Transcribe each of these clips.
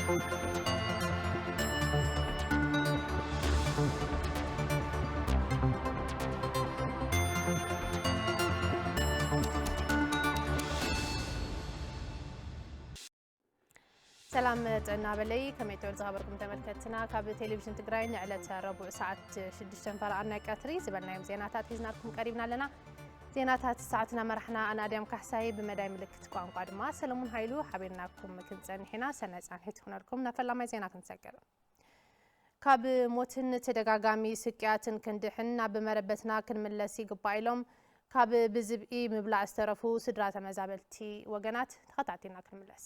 سلام ጥዕና በለይ ከመይ ትብል ዝኸበርኩም ተመልከትና ካብ ቴሌቪዥን ትግራይ ንዕለት ረቡዕ ሰዓት 6 ፈረቓና ቀትሪ ዝበልናዮም ዜናታት ሒዝናልኩም ቀሪብና ኣለና ዜናታት ሰዓትና መራሕና ኣናድያም ካሕሳይ ብመዳይ ምልክት ቋንቋ ድማ ሰለሙን ሃይሉ ሓቢርናኩም ክንጸንሕ ኢና ሰናይ ጻንሒት ይኹነልኩም ናፈላማይ ዜና ክንሰግር ካብ ሞትን ተደጋጋሚ ስቅያትን ክንድሕን ናብ መረበትና ክንምለስ ይግባእ ኢሎም ካብ ብዝብኢ ምብላዕ ዝተረፉ ስድራ ተመዛበልቲ ወገናት ተኸታቲልና ክንምለስ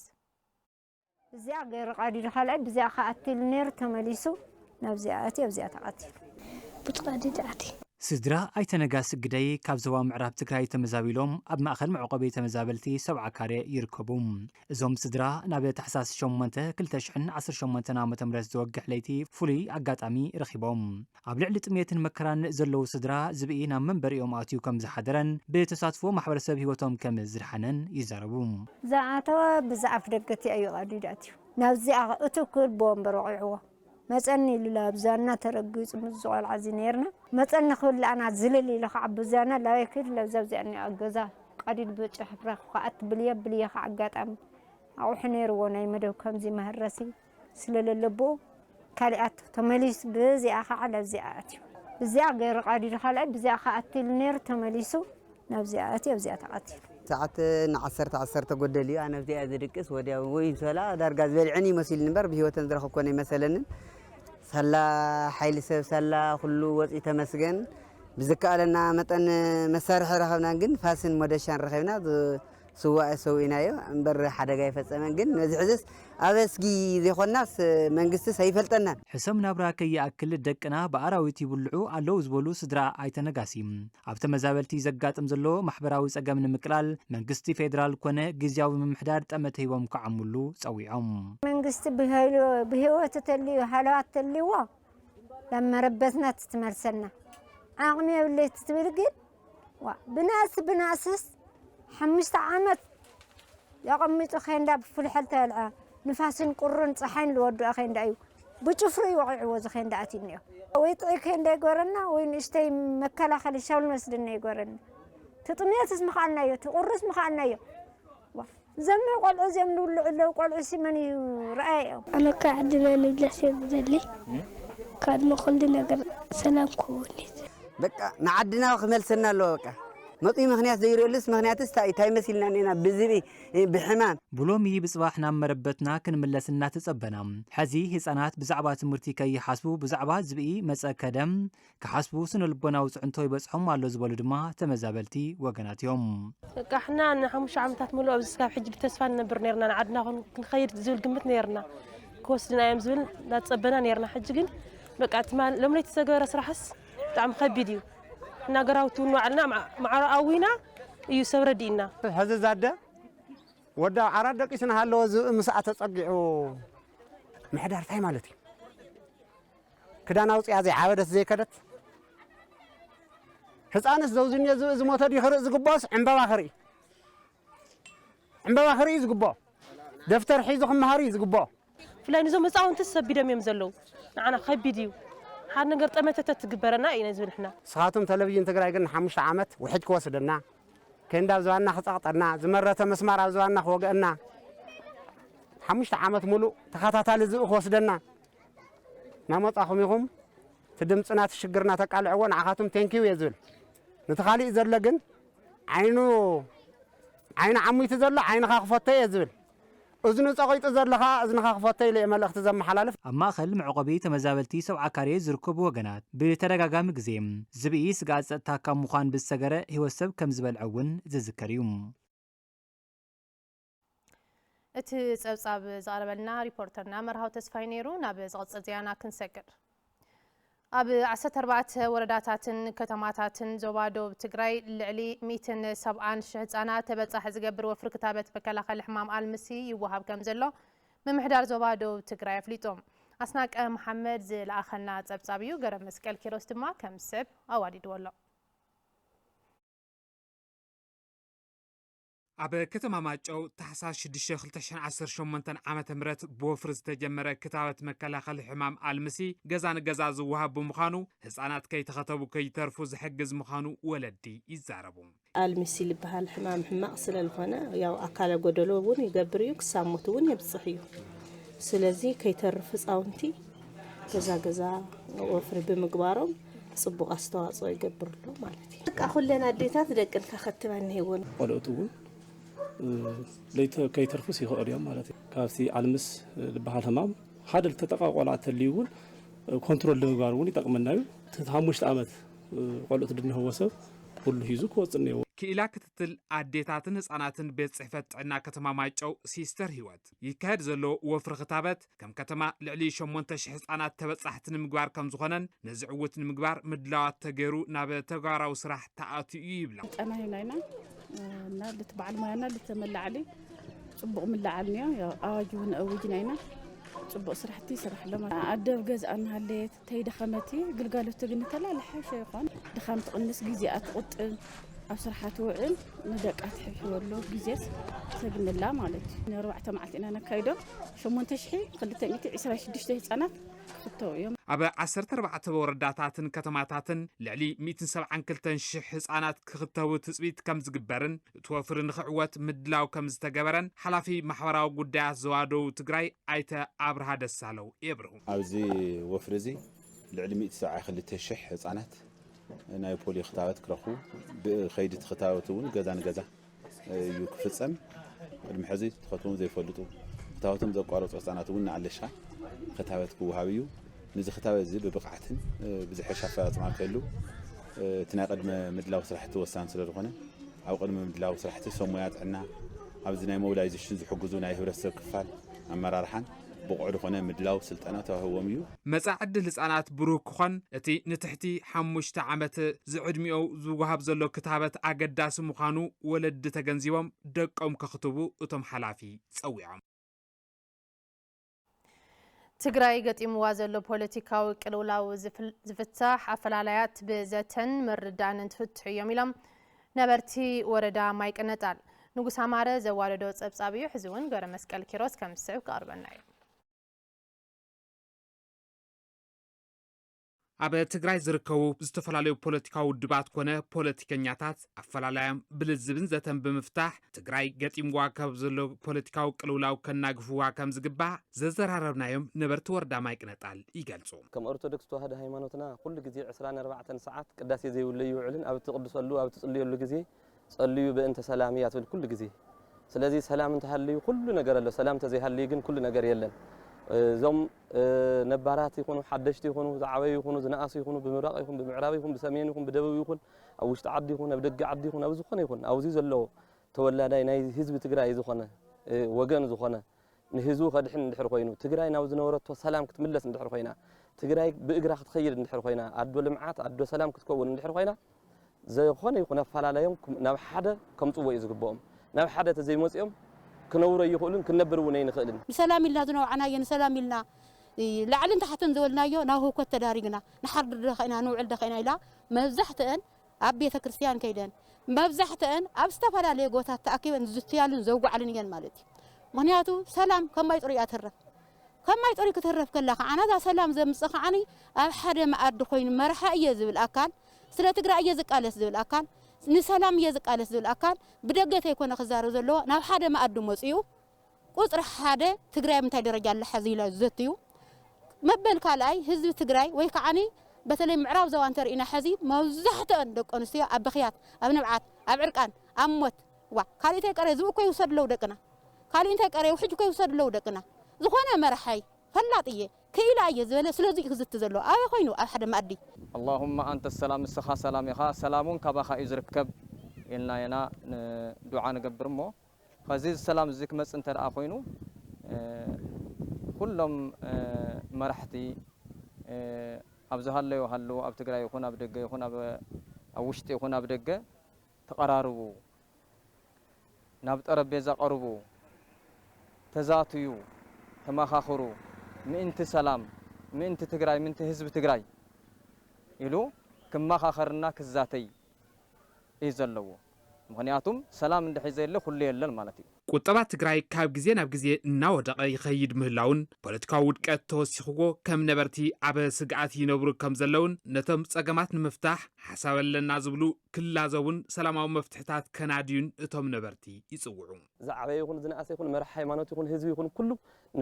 زي غير قادر خلأ بزي خاتل نير تمليسو نبزياتي وزيات قاتل بتقادي دعتي سدرا أيتنجاس قدي كابزوا معرب تكراي تمزابيلهم أب مأخل معقبي تمزابلتي 7 كاري يركبون زوم سدرا نبي تحساس شومنته كل تشحن 10 شومنتنا متمرز توقع ليتي فولي أقاطامي رخيبهم قبل علة 100 مكران زلو سدرا زبئينا من بريوم آتيو كم زحدرن بتصادفو محبر سب هيوتهم كم زرحنن يزاربون زعتوا بزعف دقتي أيو قاديداتيو نبزي أتو كل بوم بروعوا مثلا لا بزانا ترقيص مزوال عزينيرنا مثلا خل أنا زللي لخ عبزانا لا يكل لو زوجني أجزا قادين بتشحفرخ قات بليه حقات أم أو حنير وناي مدو كم زي مهرسي سلل اللبو كاليات تمليس بزي أخا على زياتي بزي غير قادين خلأ بزي أخا أتلنير تمليسو نبزياتي وزيات قاتل ساعات عصرت قدلي أنا بدي أدركس ودي وين سلا درجات بالعني مسيل نبر بهو تندرخ كوني مثلاً سلا حيل سلا كله وضع تمسجن بذكاء لنا متن مسارح رخبنا جن فاسن مدشان رخبنا سواء سوينايو بر حدا جاي فسمن جن نزعزس أبسجي ذي خناس منجست سيفلتنا حسام نبراك يأكل الدكنا بأراويتي بلعو على زبولو سدرا عيتنا قاسيم عبت مزابلتي زقات أمزلو محبراوي سقا من مكلال منجستي فيدرال كونه جزياوي من محدار تأمتي ومكعملو سويعم منجست بهو تتلي حالات تليوا لما ربتنا تتمرسلنا عقمي اللي تتبرقل بناسس 5 عامات يقمت خيندا بفلحل تلعا نفاسن قرن صحين لودو خيندا ايو بچفري وقعو خيندا اتينيو ويطعي خيندا يغورنا وين اشتي مكلاخل شاول مسدنا يغورنا تطمياتس مخالنايو تقرس مخالنايو زم قلعو زم لو قلعو سيمني رايو انا قاعدنا نجلس يدلي كاد مخلد نغير سلام كوني بقى نعدنا وخملسنا لو بقى مطي مخنيات زي رولس مخنياتس تاي مسيلنا نينا بزبي بحمام بلومي بصباحنا مربتنا كنملسنا تصبنا حزي هصانات بزعبا تمرتي كي يحاسبو بزعبا زبي مصا كدم كحاسبو سن لبنا وصعنتو يبصحم الله زبل دما تمزابلتي وغناتيوم احنا 5 عامات ملو بسكاب حج بتسفا نبر نيرنا عدنا كنخير زول قمت نيرنا كوسنا يم زول لا تصبنا نيرنا حج كن بقى تمال لملي تسغير اسرحس طعم خبيديو ناغراوتو نوعنا مع راوينا يسوردينا هذا زاده ودا عراد دقيسنا هالو مساعه تصقعو محدار فاي مالتي كدانا وصيا زي عابدت زي كدت حصانس زوزني زموت دي خرز زغباس عنبا خري زغبا دفتر حيزكم مهاري زغبا فلان زو مصاون تسبيدم يمزلو انا خبيديو حد نقر طمتت تقبرنا اين زول احنا ساعتهم تلفزيون تقراي قلنا 5 عامات وحج كوسدنا كندا زوانا خصقطنا زمرته مسمار زوانا خوقنا 5 عامات ملو تخاتاتال زو خوسدنا نامطاخم يخم تدمصنا تشغرنا تقالعون عخاتم ثانكيو يزول نتخالي زلغن عين عميت زل عين خفته يزول أذن صغيت زلها أذن خفته لي ملخت زم حلالف أما خل معقبي تمزابلتي 7 كاري زركب وغنات بترغاغام غزيم زبئي سغاص تاكا مخان بالسغره هيوسب كم زبلعون زذكريوم እቲ ጸብጻብ زاربلنا ريبورترنا مرهاو تسفاي نيرو ናብ ዝቕጽ ዜና ክንሰግር ኣብ 14 ወረዳታትን ከተማታትን ዞባ ደቡብ ትግራይ ልዕሊ 170,000 ህጻናት ተበጻሕ ዝገብር ወፍሪ ክታበት መከላኸሊ ሕማም ኣልምሲ ይወሃብ ከም ዘሎ ምምሕዳር ዞባ ደቡብ ትግራይ ኣፍሊጦም ኣስናቀ መሐመድ ዝለኣኸና ጸብጻብ እዩ ገረ መስቀል ኪሮስ ድማ ከም ሰብ ኣዋዲድዎ ኣሎ أبا كتما ماجو تحساس 2018 عام تمرت بوفرز تجمرة كتابة مكلاخ الحمام المسي جزان جزاز وهاب بمخانو هسانات كي تخطبوا كي ترفوز حجز مخانو ولدي يزاربون المسي اللي بهالحمام حماق سلالفنا يا أكل جدلوبون يجبريوك ساموتون يبصحيو سلازي كي ترفز أونتي جزا وفر بمقبارهم صبوا أستواص ويجبر له مالتي أخذ لنا ديتات دقن كختمان هيون ولوتون ليت كي ترفس يخرج يوم مالتي كافسي علمس بهالهمام هذا التتقاقل الليون كنترول لغارون يتقمنايو تتهمش عامت قلت دنه هو سب كله يزوك وصنيو كإلا كتتل عديتاتن هصاناتن بيت صحفت عنا كتما مايچو سيستر هيوت يكاد زلو وفر خطابت كم كتما لعلي 8000 هصانات تبصحتن مغبار كم زخنن نزعوتن مغبار مدلاوات تغيرو ناب تغاراو سراح تاعتي يبلا انا هنا نا لتبع المانا لتملع علي صبق ملعلني يا اجون اوجنينا صبق سرحتي سرح لما ادب جز انا هليت تيد خمتي قلقالو تغنتلا لحاشه يقون دخمت قنس غزيات قط أسرحت وعن ندق أتحولو بيزيس سبنا الله مالتي نروح تمعتنا أنا كايدو شو منتشحي خليت ميتي 26 سنة خطو يوم أبا 14 ورداتاتن كتماتاتن لعلي 170 شح هصانات كختو تثبيت كم زغبرن توفر نخعوت مدلاو كم زتجبرن حلافي محوراو غدايات زوادو تግራይ ايته ابرها دسالو يبرهم ابزي وفرزي لعلي 170 شح هصانات ناي بولي ختاوت كرخو بخيدت ختاوتون غزان غزا يكفصم المحزي تخطون زي فلطو ختاوتم زقارص هصاناتون علشا ختاوت كوهابيو نزي ختاوت زي ببقعتن بزحش افاط ما كلو تنا قدم مدلاو سرحت وسان سلرخونه او قدم مدلاو سرحت سمويات عنا ابزناي مولايزيشن زحجزونا يهرسب كفال امرارحان بقعد خونه مدلاو سلطنات هوميو مصعد لصانات بروك خون اتي نتحتي 5 عامت زعدميو زوهاب زلو كتابت اگداس مخانو ولد تگنزيوم دقوم كختبو اتم حلافي صويعم تግራይ ገጢምዋ ዘሎ ፖለቲካዊ ቅልውላው ዝፍታሕ ኣፈላላያት ብዘተን ምርዳንን ትፍትሑ እዮም ኢሎም ነበርቲ ወረዳ ማይቅነጣል ንጉስ ኣማረ ዘዋለዶ ጸብጻብዩ ሕዝውን ገረ መስቀል ኪሮስ ከም ዝስዕብ ቀርበና እዩ أبا تግራይ ዝርከቡ ዝተፈላልዩ ፖለቲካዊ ውድባት ኮነ ፖለቲከኛታት ኣፈላላዮም ብልዝብን ዘተን ብምፍታሕ ትግራይ ገጢምዋ ካብ ዘሎ ፖለቲካዊ ቅልውላው ከናግፍዋ ከም ዝግባእ ዘዘራረብናዮም ነበርቲ ወረዳ ማይቅነጣል ይገልጹ ከም ኦርቶዶክስ ተዋህዶ ሃይማኖትና ኩሉ ግዜ 24 ሰዓት ቅዳሴ ዘይብሉ ይውዕልን ኣብ ትቅድሰሉ ኣብ ትጽልየሉ ግዜ ጸልዩ በእንተ ሰላም ያትብል ኩሉ ግዜ ስለዚ ሰላም እንተሃልዩ ኩሉ ነገር አለ ሰላም ተዘይሃልዩ ግን ኩሉ ነገር የለን زم نبارات يكونوا حدشت يكونوا زعوي يكونوا زناقص يكونوا بمراق يكونوا بمعراب يكونوا بسمين يكونوا بدبوي يكون أو وش تعدي يكون أو بدق عدي يكون أو زخنة يكون أو زي زلوا تولى ناي حزب تجري زخنة وجن زخنة نهزو خدحين ندحر خوينو تجري ناوز نورت وسلام كتملس ندحر خوينا تجري بإجرا تخيل ندحر خوينا عدو لمعات عدو سلام كتكون ندحر خوينا زي خونه يكون فلا لا يوم ناب حدا كم تسوي يزقبهم ناب حدا تزي موسيوم كنور يقولون كنبر ونين خلنا سلام الله ذنو عناين سلام الله لعل انت حتى نزولنا يو ناهو كنت دارينا نحرد دخينا نوعل دخينا لا مبزحتن ابيت كريستيان كيدن مبزحتن ابستفر على غوتات تاكيبن زتيالن زوق علنيان مالتي مهنياتو سلام كما يطري اترف كما يطري كترف كلا انا ذا سلام زمصخ عني اب حدا ما اد خوين مرحا يزبل اكل سلا تقرا يزقالس زبل اكل نسلام يزقالس زبل اكل بدغته يكون خزارو زلو ناب حدا ما اد مصيو قطر حدا تግራይ ምንታይ ደረጃ አለ حزيلا زتيو مبل كالاي حزب تግራይ ወይ ከዓኒ በተለይ ምዕራብ ዘዋን ተርኢና حزي መብዛሕተን ደቂ ኣንስትዮ ኣብ በኽያት ኣብ ነብዓት ኣብ ዕርቃን ኣብ ሞት ዋ ካሊታይ ቀረ ዝብ ኮ ይውሰድለው ደቅና ካሊታይ ቀረ ውሕጅ ኮ ይውሰድለው ደቅና ዝኾነ መርሓይ ፈላጥየ كيلا يزبل سلازي خزت زلو أي خوينو أحد ما أدي اللهم أنت السلام السخاء سلام يخا سلامون كباخا يزركب إلنا ينا دعاء نقبر مو خزيز السلام زيك مس أنت رأخوينو كلهم مرحتي أبزهال لي وهالو أبتقرأ يكون أبدقة يكون أوشتي يكون أبدقة تقرارو نبت أربيزا قربو تزاتيو تماخاخرو منت سلام منت تجراي منت حزب تجراي يلو كما خاخرنا كزاتي يزلوا ምክንያቱም ሰላም እንድሕይ ዘየለ ኩሉ የለን ማለት እዩ ቁጠባ ትግራይ ካብ ግዜ ናብ ግዜ እናወደቀ ይኸይድ ምህላውን ፖለቲካዊ ውድቀት ተወሲኽዎ ከም ነበርቲ ኣብ ስግኣት ይነብሩ ከም ዘለውን ነቶም ጸገማት ንምፍታሕ ሓሳብ ኣለና ዝብሉ ክላዘውን ሰላማዊ መፍትሕታት ከናድዩን እቶም ነበርቲ ይጽውዑ ዝዓበየ ይኹን ዝነኣሰ ይኹን መራሒ ሃይማኖት ይኹን ህዝቢ ይኹን ኩሉ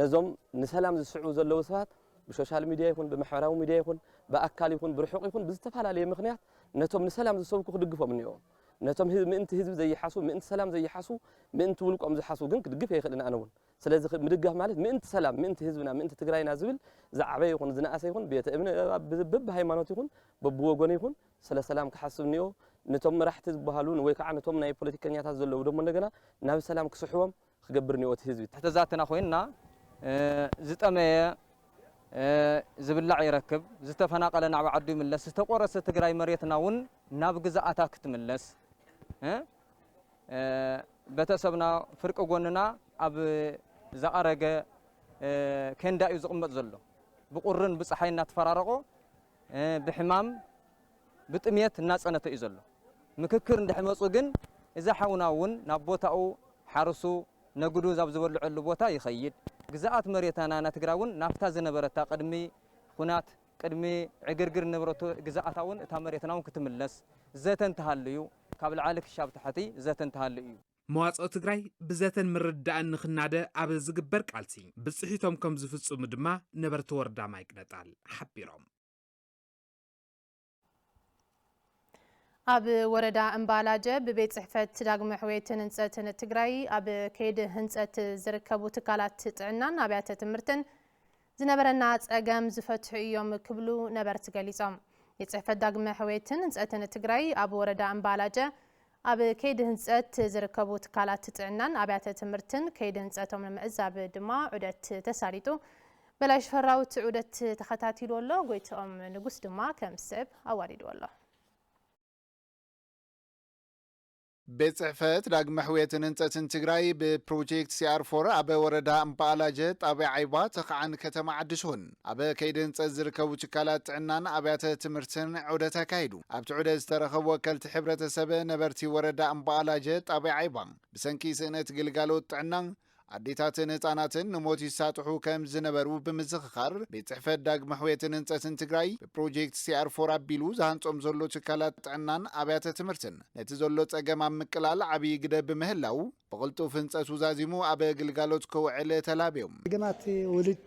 ነዞም ንሰላም ዝስዕቡ ዘለዉ ሰባት ብሶሻል ሚድያ ይኹን ብማሕበራዊ ሚድያ ይኹን ብኣካል ይኹን ብርሑቕ ይኹን ብዝተፈላለየ ምኽንያት ነቶም ንሰላም ዝሰብኩ ክድግፎም እኒኦም ነቶም ምእንቲ ህዝቢ ዘይሓሱ ምእንቲ ሰላም ዘይሓሱ ምእንቲ ውልቆም ዝሓሱ ግን ክድግፍ ይኽእልን ኣነ እውን ስለዚ ምድጋፍ ማለት ምእንቲ ሰላም ምእንቲ ህዝብና ምእንቲ ትግራይና ዝብል ዝዓበየ ይኹን ዝነኣሰ ይኹን ቤተ እምነት በብሃይማኖት ይኹን በብወገን ይኹን ስለ ሰላም ክሓስብ እኒኦ ነቶም መራሕቲ ዝበሃሉ ወይ ከዓ ነቶም ናይ ፖለቲከኛታት ዘለዉ ደሞ እንደገና ናብ ሰላም ክስሕቦም ክገብር እኒኦ እቲ ህዝቢ ተዛትና ኮይንና ዝጠመየ ዝብላዕ ይረክብ ዝተፈናቀለ ናብ ዓዱ ይምለስ ዝተቆረሰ ትግራይ መሬትና እውን ናብ ግዛኣታ ክትምለስ ቤተሰብና ፍርቂ ጎንና ኣብ ዘቐረገ ከንዳ እዩ ዝቕመጥ ዘሎ ብቁርን ብፀሓይ እናተፈራረቆ ብሕማም ብጥምየት እናፀነተ እዩ ዘሎ ምክክር እንድሕመፁ ግን እዛ ሓውና እውን ናብ ቦታኡ ሓርሱ ነግዱ ዛብ ዝበልዐሉ ቦታ ይኸይድ ግዛኣት መሬታና ና ትግራውን ናፍታ ዝነበረታ ቅድሚ ኩናት ቅድሚ ዕግርግር ንብረቱ ግዛኣታውን እታ መሬትናውን ክትምለስ ዘተን ተሃልዩ ካብ ልዓሊ ክሻብ ታሕቲ ዘተን ተሃልዩ እዩ መዋጽኦ ትግራይ ብዘተን ምርዳእን ንኽናደ ኣብ ዝግበር ቃልሲ ብጽሒቶም ከም ዝፍጽሙ ድማ ነበርቲ ወረዳ ማይቅነጣል ሓቢሮም ኣብ ወረዳ እምባላጀ ብቤት ጽሕፈት ዳግመ ሕወይትን ህንጸትን ትግራይ ኣብ ከይዲ ህንጸት ዝርከቡ ትካላት ጥዕናን ኣብያተ ትምህርትን ዝነበረና ጸገም ዝፈትሑ እዮም ክብሉ ነበርቲ ገሊጾም የጽሕፈት ዳግመ ሕወይትን ህንጸትን ትግራይ ኣብ ወረዳ እምባላጀ ኣብ ከይዲ ህንጸት ዝርከቡ ትካላት ጥዕናን ኣብያተ ትምህርትን ከይዲ ህንጸቶም ንምዕዛብ ድማ ዑደት ተሳሪጡ በላይ ሽፈራው ዑደት ተኸታቲሉ ኣሎ ጎይቶኦም ንጉስ ድማ ከም ሰብ ኣዋሪድዎ ኣሎ ቤት ጽሕፈት ዳግመ ሕወይትን ህንጸትን ትግራይ ብፕሮጀክት CR4 ኣብ ወረዳ እምባላጀ ጣብያ ዓይባ ተኸዓን ከተማ ዓዲስን ኣብ ከይዲ ህንጸት ዝርከቡ ትካላት ጥዕናን ኣብያተ ትምህርትን ዑደት ኣካይዱ ኣብቲ ዑደት ዝተረኸቡ ወከልቲ ሕብረተሰብ ነበርቲ ወረዳ እምባላጀ ጣብያ ዓይባ ብሰንኪ ስእነት ግልጋሎት ጥዕና ኣዴታትን ህፃናትን ንሞት ይሳጥሑ ከም ዝነበሩ ብምዝኽኻር ቤት ጽሕፈት ዳግመ ሕወይትን ህንጸትን ትግራይ ብፕሮጀክት CR4 ኣቢሉ ዝሃንጾም ዘሎ ትካላት ጥዕናን ኣብያተ ትምህርትን ነቲ ዘሎ ጸገም ኣብ ምቅላል ዓብዪ ግደ ብምህላው ብቕልጡፍ ህንጸት ውዛዚሙ ኣብ ግልጋሎት ክውዕል ተላብዮም ጸገማት ወልድ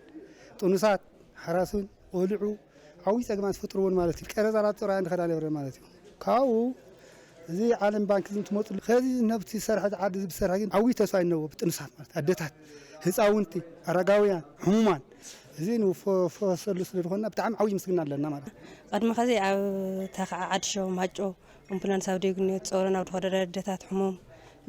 ጥኑሳት ሓራሱን ቆልዑ ዓብዪ ጸገማት ዝፈጥርዎን ማለት እዩ ቀረፃላት ጥራ እንድኸዳ ነብረ ማለት እዩ ካብኡ እዚ ዓለም ባንክ ዝምትመጡ ከዚ ነብቲ ሰርሐት ዓዲ ዝሰርሐ ግን ዓብዪ ተስፋ ይነዎ ብጥኑሳት ማለት ኣዴታት ህፃውንቲ ኣረጋውያን ሕሙማን እዚ ንፈሰሉ ስለዝኾና ብጣዕሚ ዓብዪ ምስግና ኣለና ማለት ቀድሚ ከዚ ኣብ ተኸዓ ዓድሾ ማጮ ኣምቡላንስ ኣብ ደግነት ጾረን ኣብ ድኸደደ ኣዴታት ሕሙም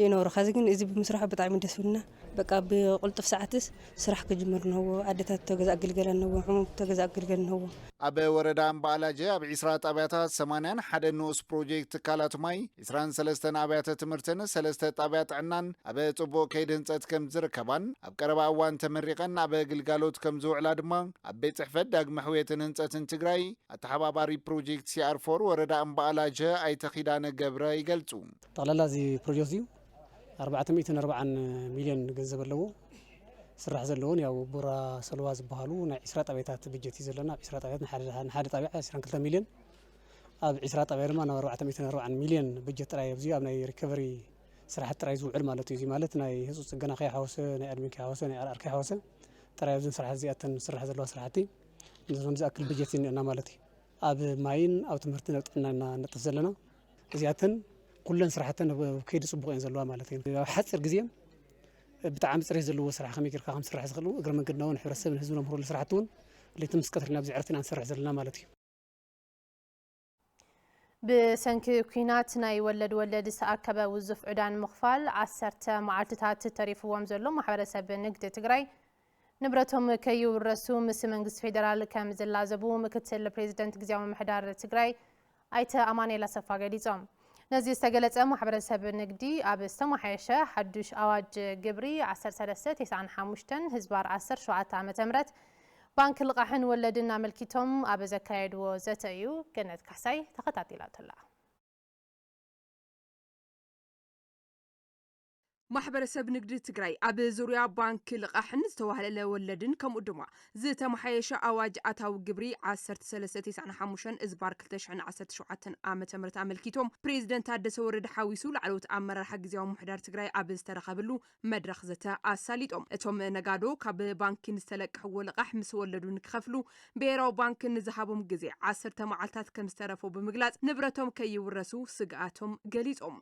ይነብሩ ከዚ ግን እዚ ብምስራሑ ብጣዕሚ ደስ ብልና በቃ ብቁልጡፍ ሰዓትስ ስራሕ ክጅመር ነዎ ኣዴታት ተገዛእ ግልገለን ነዎ ሕሙም ተገዛእ ግልገለን ነዎ ኣብ ወረዳ እምባላጀ ኣብ 20 ጣብያታት 81 ንኡስ ፕሮጀክት ትካላት ማይ 23 ኣብያተ ትምህርትን 3 ጣብያ ጥዕናን ኣብ ጽቡቕ ከይዲ ህንጸት ከም ዝርከባን ኣብ ቀረባ እዋን ተመሪቐን ኣብ ግልጋሎት ከም ዝውዕላ ድማ ኣብ ቤት ጽሕፈት ዳግመ ሕወይትን ህንጸትን ትግራይ ኣተሓባባሪ ፕሮጀክት CR4 ወረዳ እምባላጀ ኣይተኺዳነ ገብረ ይገልጹ ጠቕላላ እዚ ፕሮጀክት እዩ 440 ሚልዮን ገንዘብ ኣለዎ ስራሕ ዘለውን ያው ቡራ ሰልዋ ዝበሃሉ ናይ 20 ጣብያታት በጀት እዩ ዘለና ኣብ 20 ጣብያት ንሓደ ጣብያ 22 ሚልዮን ኣብ 20 ጣብያ ድማ ናብ 440 ሚልዮን በጀት ጥራይ ኣብዚ ኣብ ናይ ሪከቨሪ ስራሕቲ ጥራይ ዝውዕል ማለት እዩ እዚ ማለት ናይ ህጹጽ ጽገና ከይሓወሰ ናይ ኣድሚን ከይሓወሰ ናይ ኣርኣር ከይሓወሰ ጥራይ ኣብዚ ስራሕ እዚኣተን ስራሕ ዘለዋ ስራሕቲ ንዞም ዝኣክል በጀት ይነና ማለት እዩ ኣብ ማይን ኣብ ትምህርትን ኣብ ጥዕናና ነጥፍ ዘለና እዚኣተን ኩለን ስራሕተን ከይዲ ጽቡቕ እየን ዘለዋ ማለት እዩ ኣብ ሓፂር ግዜ ብጣዕሚ ጽሬት ዘለዎ ስራሕ ከመይ ጌርካ ከም ስራሕ ዝኽእሉ እግረ መንገድና እውን ሕብረተሰብን ህዝብን ነምህረሉ ስራሕቲ እውን ለይቲ ምስ ቀትርና ኣብዚ ዕረፍትና ንሰርሕ ዘለና ማለት እዩ ብሰንኪ ኩናት ናይ ወለድ ዝተኣከበ ውዙፍ ዕዳን ምኽፋል 10 መዓልትታት ተሪፍዎም ዘሎ ማሕበረሰብ ንግዲ ትግራይ ንብረቶም ከይውረሱ ምስ መንግስቲ ፌደራል ከም ዝላዘቡ ምክትል ፕሬዚደንት ግዚያዊ ምምሕዳር ትግራይ ኣይተ ኣማኑኤል ኣሰፋ ገሊጾም ነዚ ዝተገለጸ ማሕበረሰብ ንግዲ ኣብ ዝተማሓየሸ ሓዱሽ ኣዋጅ ግብሪ 1395 ህዝባር 17 ዓ.ም ባንክ ልቃሕን ወለድን ኣመልኪቶም ኣብ ዘካየድዎ ዘተ እዩ ገነት ካሳይ ተኸታቲላትላ ማሕበረሰብ ንግዲ ትግራይ ኣብ ዙርያ ባንክ ልቃሕን ዝተዋህለለ ወለድን ከምኡ ድማ ዝተመሓየሸ ኣዋጅ ኣታዊ ግብሪ 1395 እዝባር 2017 ዓመተ ምህረት ኣመልኪቶም ፕሬዝደንት ታደሰ ወረደ ሓዊሱ ላዕለዎት ኣመራርሓ ግዚያዊ ምሕዳር ትግራይ ኣብ ዝተረኸበሉ መድረኽ ዘተ ኣሳሊጦም እቶም ነጋዶ ካብ ባንኪ ዝተለቅሕዎ ልቃሕ ምስ ወለዱ ንክኸፍሉ ብሄራዊ ባንክ ንዝሃቦም ግዜ 10 መዓልታት ከም ዝተረፈ ብምግላጽ ንብረቶም ከይውረሱ ስግኣቶም ገሊጾም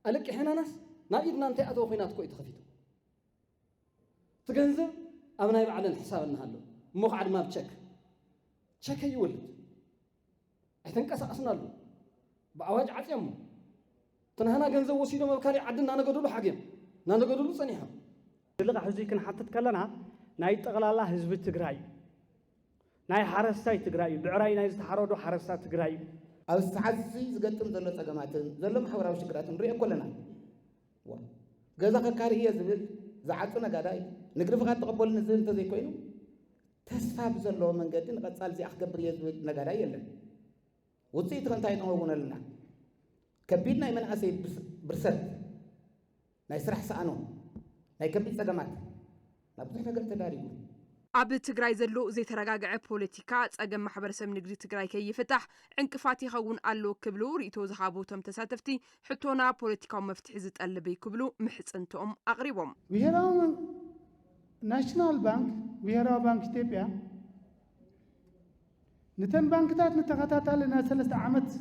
ኣለቅሕናናስ ናብ ኢድና እንታይ ኣተው ኮይናት ኮይ ተኸፊቱ ትገንዘብ ኣብ ናይ ባዕለን ሕሳብ እናሃሎ እሞ ከዓ ድማ ቸክ ይወልድ ኣይተንቀሳቀስናሉ ብኣዋጅ ዓፅዮም ትናህና ገንዘብ ወሲዶም ኣብ ካሊእ ዓዲ እናነገድሉ ሓግዮም እናነገድሉ ጸኒሖም ልቃሕ እዚ ክንሓትት ከለና ናይ ጠቕላላ ህዝቢ ትግራይ ናይ ሓረስታይ ትግራይ ብዕራይ ናይ ዝተሓረዶ ሓረስታት ትግራይ ኣብ ሰዓት ዝገጥም ዘሎ ፀገማትን ዘሎ ማሕበራዊ ሽግራትን ንሪኦ ኮለና ገዛ ከካሪ እየ ዝብል ዝዓፁ ነጋዳይ ንግዲ ፍቃድ ተቐበሉን ዝብል እንተዘይኮይኑ ተስፋ ብዘለዎ መንገዲ ንቐፃል እዚኣ ክገብር እየ ዝብል ነጋዳይ የለን ውፅኢት ከ እንታይ ንኸውን ኣለና ከቢድ ናይ መናእሰይ ብርሰት ናይ ስራሕ ሰኣኖ ናይ ከቢድ ፀገማት ናብ ብዙሕ ነገር ተዳሪጉ ኣብ ትግራይ ዘሎ ዘይተረጋግዐ ፖለቲካ ፀገም ማሕበረሰብ ንግዲ ትግራይ ከይፍታሕ ዕንቅፋት ይኸውን ኣሎ ክብሉ ርእቶ ዝሃቦቶም ተሳተፍቲ ሕቶና ፖለቲካዊ መፍትሒ ዝጠልብ ክብሉ ምሕፅንቶም ኣቕሪቦም ብሄራዊ ናሽናል ባንክ ብሄራዊ ባንክ ኢትዮጵያ ነተን ባንክታት ንተኸታታሊ ናይ 3 ዓመት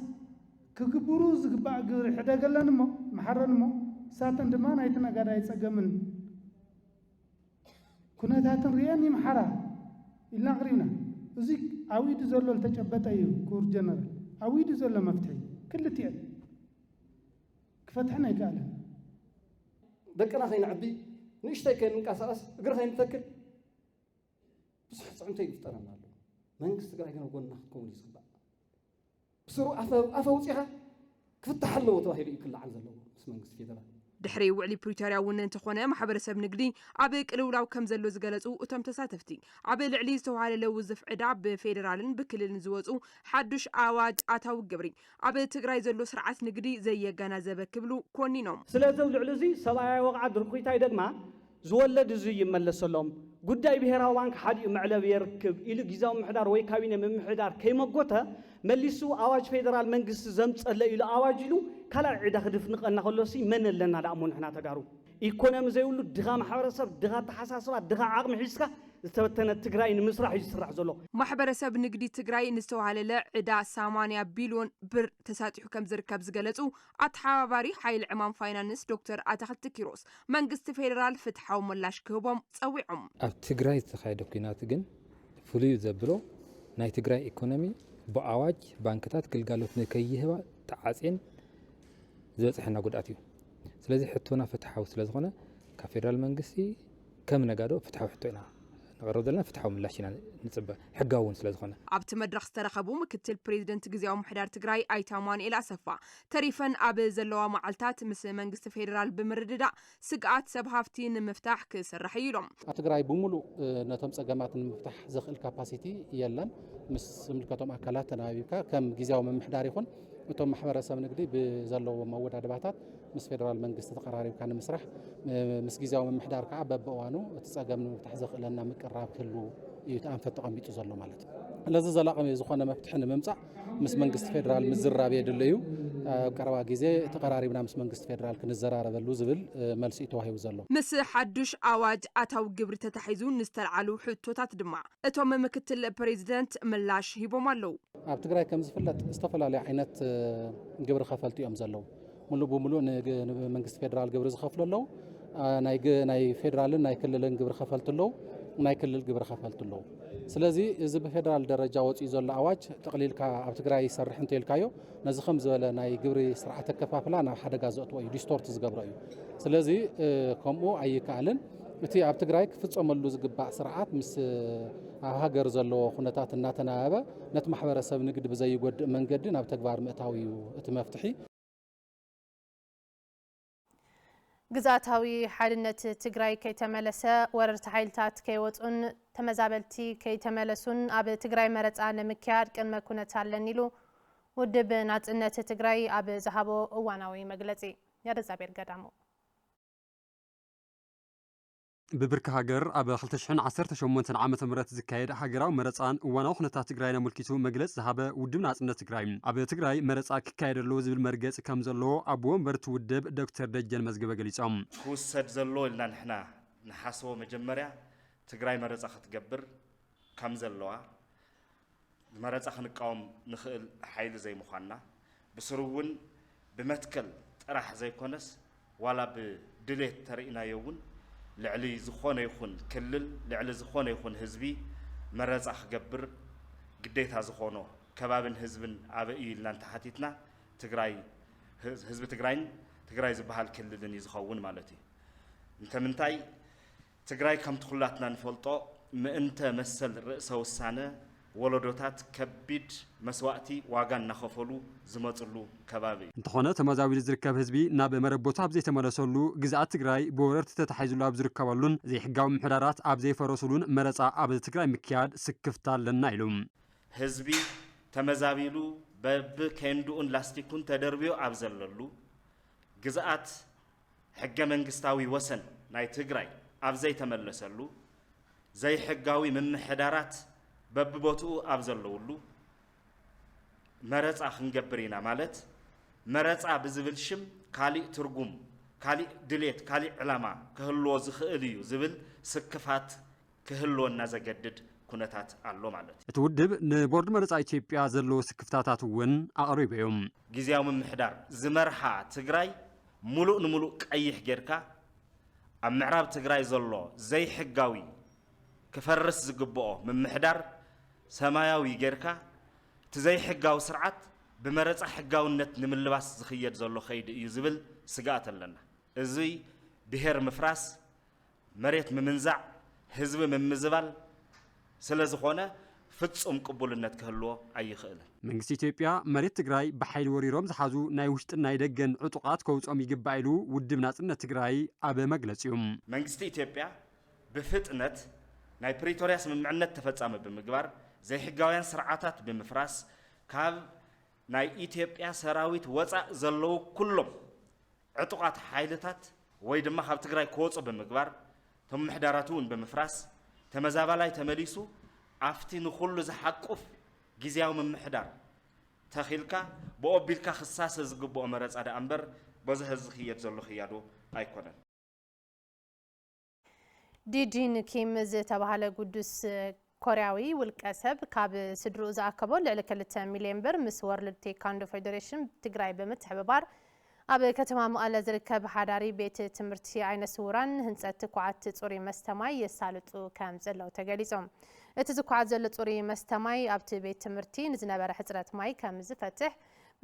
ክግብሩ ዝግባእ ግብሪ ሕደገለን እሞ መሓረን እሞ ሳተን ድማ ናይቲ ነጋዳይ ፀገምን ኩነታትን ሪአን ይምሓራ ኢልና ቅሪብና እዚ ኣዊዱ ዘሎ ዝተጨበጠ እዩ ክቡር ጀነራል ኣዊዱ ዘሎ መፍትሒ ክልቲአን ክፈትሐና ይከኣለን ደቅና ከይንዕቢ ንእሽተይ ከይንንቀሳቐስ እግሪ ከይንተክል ብዙሕ ፅዕንቶ ይፍጠረና ኣሎ መንግስቲ ትግራይ ግን ጎንና ክትከውን እዩ ዝግባእ ብስሩ ኣፈ ውፂኻ ክፍታሕ ኣለዎ ተባሂሉ እዩ ክለዓል ዘለዎ ምስ መንግስቲ ፌደራል ድሕሪ ውዕሊ ፕሪቶርያ እውን እንተኾነ ማሕበረሰብ ንግዲ ኣብ ቅልውላው ከም ዘሎ ዝገለጹ እቶም ተሳተፍቲ ኣብ ልዕሊ ዝተዋሃለለ ውዝፍ ዕዳ ብፌደራልን ብክልልን ዝወፁ ሓዱሽ ኣዋጅ ኣታዊ ግብሪ ኣብ ትግራይ ዘሎ ስርዓት ንግዲ ዘየገናዘበ ክብሉ ኮኒኖም ስለዚ ልዕሊ እዚ ሰብኣዊ ወቕዓ ድርኩይታይ ደግማ ዝወለድ እዚ ይመለሰሎም ጉዳይ ብሄራዊ ባንክ ሓዲኡ መዕለብ የርክብ ኢሉ ጊዜያዊ ምሕዳር ወይ ካቢነ ምምሕዳር ከይመጎተ መሊሱ ኣዋጅ ፌደራል መንግስቲ ዘምፀለ ኢሉ ኣዋጅ ኢሉ ካልእ ዕዳ ክድፍንቐና ከሎሲ መን ኣለና ዳእሞ ንሕና ተጋሩ ኢኮኖሚ ዘይብሉ ድኻ ማሕበረሰብ ድኻ ተሓሳስባ ድኻ ዓቕሚ ሒዝካ ዝተበተነ ትግራይ ንምስራሕ እዩ ዝስራሕ ዘሎ ማሕበረሰብ ንግዲ ትግራይ ንዝተዋሃለለ ዕዳ 80 ቢልዮን ብር ተሳጢሑ ከም ዝርከብ ዝገለጹ ኣተሓባባሪ ሓይሊ ዕማም ፋይናንስ ዶክተር ኣታኽልቲ ኪሮስ መንግስቲ ፌደራል ፍትሓዊ ምላሽ ክህቦም ፀዊዖም ኣብ ትግራይ ዝተኻየደ ኩናት ግን ፍሉይ ዘብሎ ናይ ትግራይ ኢኮኖሚ ብኣዋጅ ባንክታት ግልጋሎት ንከይህባ ተዓፅን ዝበፅሐና ጉድኣት እዩ ስለዚ ሕቶና ፍትሓዊ ስለዝኾነ ካብ ፌደራል መንግስቲ ከም ነጋዶ ፍትሓዊ ሕቶ ኢና نقرب لنا فتحوا من لاشينا نصب حقاون سلازخنا عبت مدرخ استرخبو مكتل بريزيدنت غزياو محدار تግራይ ኣይታማን ኢላ ሰፋ ተሪፈን ኣብ ዘለዋ ማዓልታት ምስ መንግስቲ ፌደራል ብምርድዳ ስግኣት ሰብ ሃፍቲ ንምፍታሕ ክስራሕ ኢሎም ኣብ ትግራይ ብሙሉ ነቶም ፀገማት ንምፍታሕ ዝኽእል ካፓሲቲ የለን ምስ ምልከቶም ኣካላት ተናቢብካ ከም ግዝያዊ ምምሕዳር ይኹን እቶም ማሕበረሰብ ንግዲ ብዘለዎ መወዳድባታት ምስ ፌደራል መንግስቲ ተቀራሪብካ ንምስራሕ ምስ ግዝያዊ ምምሕዳር ከዓ በብእዋኑ እቲ ፀገም ንምፍታሕ ዝኽእለና ምቅራብ ክህሉ እዩ ተኣንፈት ተቐሚጡ ዘሎ ማለት እዩ ለዚ ዘላቐመ ዝኾነ መፍትሒ ንምምጻእ ምስ መንግስቲ ፌደራል ምዝራብ የድል እዩ ቀረባ ግዜ ተቀራሪብና ምስ መንግስቲ ፌደራል ክንዘራረበሉ ዝብል መልሲ ተዋሂቡ ዘሎ ምስ ሓዱሽ ኣዋጅ ኣታዊ ግብሪ ተታሒዙ ንዝተልዓሉ ሕቶታት ድማ እቶም ምክትል ፕሬዚደንት ምላሽ ሂቦም ኣለው ኣብ ትግራይ ከም ዝፍለጥ ዝተፈላለዩ ዓይነት ግብሪ ከፈልቲ እዮም ዘለው ሙሉ ብሙሉ ንመንግስቲ ፌደራል ግብሪ ዝኸፍሉ ኣለው ናይ ፌደራልን ናይ ክልልን ግብሪ ከፈልቲ ኣለው ናይ ክልል ግብሪ ከፈልቲ ኣለው ስለዚ እዚ ብፌደራል ደረጃ ወፂኡ ዘሎ ኣዋጅ ተቕሊልካ ኣብ ትግራይ ይሰርሕ እንተልካዮ ነዚ ከም ዝበለ ናይ ግብሪ ስርዓት ከፋፍላ ናብ ሓደጋ ዘእትዎ እዩ ዲስቶርት ዝገብሮ እዩ ስለዚ ከምኡ ኣይከኣልን እቲ ኣብ ትግራይ ክፍጸመሉ ዝግባእ ስርዓት ምስ ኣብ ሃገር ዘለዎ ኩነታት እናተናበበ ነቲ ማሕበረሰብ ንግዲ ብዘይጎድእ መንገዲ ናብ ተግባር ምእታዊ እዩ እቲ መፍትሒ ግዛታዊ ሓድነት ትግራይ ከይተመለሰ ወረርቲ ሓይልታት ከይወጹን ተመዛበልቲ ከይተመለሱን ኣብ ትግራይ መረፃ ንምክያድ ቅድመ ኩነት ኣለን ኢሉ ውድብ ናጽነት ትግራይ ኣብ ዝሃቦ እዋናዊ መግለጺ ያደዛቤር ገዳሙ ببرك هاجر أبا خلتشحن 18 عام تمرت زكايد هاجراو مرصان وانا خنتا تግራይ نملكيتو مجلس زهابه ውድብ ናጽነት ትግራይ ኣብ ትግራይ መረጻ ክካየደሎ ዝብል መርገጽ ከም ዘሎ ኣብ ወንበር ትውድብ ዶክተር ደጀን መዝገበ ገሊጾም ክውሰድ ዘሎ ኢልና ንሕና ንሓስቦ መጀመርያ ትግራይ መረጻ ክትገብር ከም ዘለዋ መረጻ ክንቃወም ንኽእል ሓይሊ ዘይምዃንና ብስሩውን ብመትከል ጥራሕ ዘይኮነስ ዋላ ብድሌት ተርእናዮውን ልዕሊ ዝኾነ ይኹን ክልል ልዕሊ ዝኾነ ይኹን ህዝቢ መረጻ ክገብር ግዴታ ዝኾኖ ከባብን ህዝብን ኣበይ ኢልና እንተሓቲትና ትግራይ ህዝቢ ትግራይ ዝበሃል ክልልን ይዝኸውን ማለት እዩ እንተምንታይ ትግራይ ከምቲ ኩላትና ንፈልጦ ምእንተ መሰል ርእሰ ውሳነ ወለዶታት ከቢድ መስዋዕቲ ዋጋ እናኸፈሉ ዝመጽሉ ከባቢ እንተኾነ ተመዛቢል ዝርከብ ህዝቢ ናብ መረቦቱ ኣብ ዘይተመለሰሉ ግዛኣት ትግራይ ብወረርቲ ተታሒዙሉ ኣብ ዝርከበሉን ዘይሕጋዊ ምሕዳራት ኣብ ዘይፈረሱሉን መረጻ ኣብ ትግራይ ምክያድ ስክፍታ ኣለና ኢሎም ህዝቢ ተመዛቢሉ በብከንዱኡን ላስቲኩን ተደርቢዮ ኣብ ዘለሉ ግዛኣት ሕገ መንግስታዊ ወሰን ናይ ትግራይ ኣብ ዘይተመለሰሉ ዘይሕጋዊ ምምሕዳራት በብቦትኡ ኣብ ዘለውሉ መረጻ ክንገብር ኢና ማለት መረጻ ብዝብል ሽም ካሊእ ትርጉም ካሊእ ድሌት ካሊእ ዕላማ ክህልዎ ዝኽእል እዩ ዝብል ስክፋት ክህልወና ዘገድድ ኩነታት ኣሎ ማለት እቲ ውድብ ንቦርድ መረጻ ኢትዮጵያ ዘለዎ ስክፍታታት እውን ኣቕሪቡ እዮም ጊዜያዊ ምምሕዳር ዝመርሓ ትግራይ ሙሉእ ንሙሉእ ቀይሕ ጌርካ ኣብ ምዕራብ ትግራይ ዘሎ ዘይሕጋዊ ክፈርስ ዝግብኦ ምምሕዳር ሰማያዊ ጌርካ ትዘይ ሕጋዊ ስርዓት ብመረጻ ሕጋውነት ንምልባስ ዝኽየድ ዘሎ ኸይዲ እዩ ዝብል ስጋኣት ኣለና እዚ ብሄር ምፍራስ መሬት ምምንዛዕ ህዝቢ ምምዝባል ስለ ዝኾነ ፍጹም ቅቡልነት ክህልዎ ኣይኽእልን መንግስቲ ኢትዮጵያ መሬት ትግራይ ብሓይሊ ወሪሮም ዝሓዙ ናይ ውሽጥን ናይ ደገን ዕጡቃት ከውጾም ይግባእ ኢሉ ውድብ ናጽነት ትግራይ ኣብ መግለጺ እዩ መንግስቲ ኢትዮጵያ ብፍጥነት ናይ ፕሪቶሪያ ስምምዕነት ተፈጻሚ ብምግባር ዘይሕጋውያን ስርዓታት ብምፍራስ ካብ ናይ ኢትዮጵያ ሰራዊት ወፃእ ዘለዉ ኩሎም ዕጡቃት ሓይልታት ወይ ድማ ካብ ትግራይ ክወፁ ብምግባር ቶም ምሕዳራቱ እውን ብምፍራስ ተመዛባላይ ተመሊሱ ኣፍቲ ንኹሉ ዝሓቁፍ ጊዜያዊ ምምሕዳር ተኺልካ ብኦቢልካ ክሳሰ ዝግብኦ መረጻ ዳ እምበር በዚ ህዝቢ ክየድ ዘሎ ክያዶ ኣይኮነን ዲጂን ኪም ዝተባሃለ ቅዱስ ኮርያዊ ውልቀ ሰብ ካብ ስድሩ ዝኣከቦ ልዕሊ 2 ሚልዮን ብር ምስ ወርልድ ቴኳንዶ ፌደሬሽን ትግራይ ብምትሕብባር ኣብ ከተማ መቐለ ዝርከብ ሓዳሪ ቤት ትምህርቲ ዓይነ ስውራን ህንፀት ኩዓት ጽሩይ መስተማይ የሳልጡ ከም ዘለው ተገሊጾም እቲ ዝኩዓት ዘሎ ጽሩይ መስተማይ ኣብቲ ቤት ትምህርቲ ንዝነበረ ሕጽረት ማይ ከም ዝፈትሕ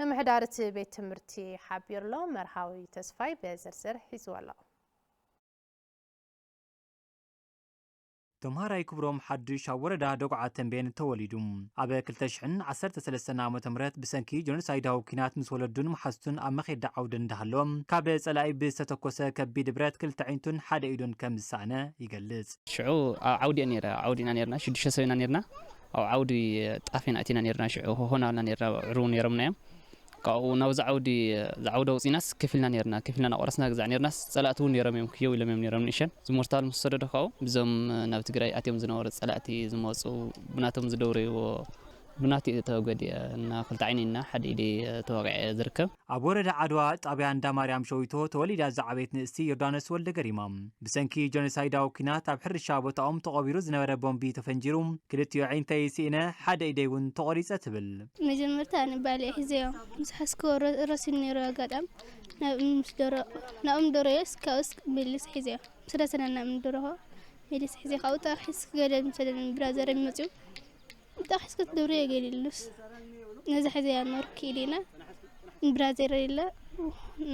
ምምሕዳር እቲ ቤት ትምህርቲ ሓቢርሎ መርሃዊ ተስፋይ በዝርዝር ሒዝዋሎ ተምሃራይ ክብሮም ሓድሽ ኣብ ወረዳ ደጉዓ ተንቤን ተወሊዱ ኣብ 2013 ዓ.ም ብሰንኪ ጆኖሳይዳዊ ኩናት ምስ ወለዱን መሓዝቱን ኣብ መኼዳ ዓውደ እንዳሃሎም ካብ ጸላኢ ብዝተተኮሰ ከቢድ ብረት ክልተ ዓይንቱን ሓደ ኢዱን ከም ዝሰኣነ ይገልጽ ሽዑ ዓውዲና ነርና 6 ሰብና ነርና ኣብ ዓውዲ ጣፊና እቲና ነርና ሽዑ ሆናልና ነርና ዕሩ ነርምና ካብኡ ናብ ዝዓውደ ውፂናስ ከፊልና ነርና ከፊልና ናቆረስና ግዛዕ ነርናስ ጸላእቲ እውን ነረም እዮም ክየው ኢሎም እዮም ነረም ንእሸን ዝሞርታል ምስ ሰደዱ ካብኡ ብዞም ናብ ትግራይ ኣትዮም ዝነበሩ ጸላእቲ ዝመፁ ብናቶም ዝደውረይዎ ብናቲ ተወገዲየ እና ክልተ ዓይኒና ሓደ ኢዴ ተወቂዐ ዝርከብ ኣብ ወረዳ ዓድዋ ጣብያ እንዳ ማርያም ሸዊቶ ተወሊዳ ዝዓበየት ንእስቲ ዮርዳኖስ ወልደ ገሪማ ብሰንኪ ጆኖሳይዳዊ ኩናት ኣብ ሕርሻ ቦታኦም ተቐቢሩ ዝነበረ ቦምቢ ተፈንጂሩ ክልቲኡ ዓይንተይ ሲእነ ሓደ ኢደ እውን ተቆሪፀ ትብል መጀመርታ ንባልዕ ሒዘዮ ምስ ሓስኮ ረሲን ነይሩ ኣጋጣም ናብኦም ደሮየስ ካብስ ሚሊስ ሒዘዮ ስለሰነና ምንድሮሆ ሚሊስ ሒዘ ካብኡ ጣሒስ ገደል ምስለን ብራዘር የሚመፅዩ ጣሒስ ክትደብሩ የገሊሉስ ነዚ ሒዘ ያኖርክ ኢሊና ብራዘር ኢላ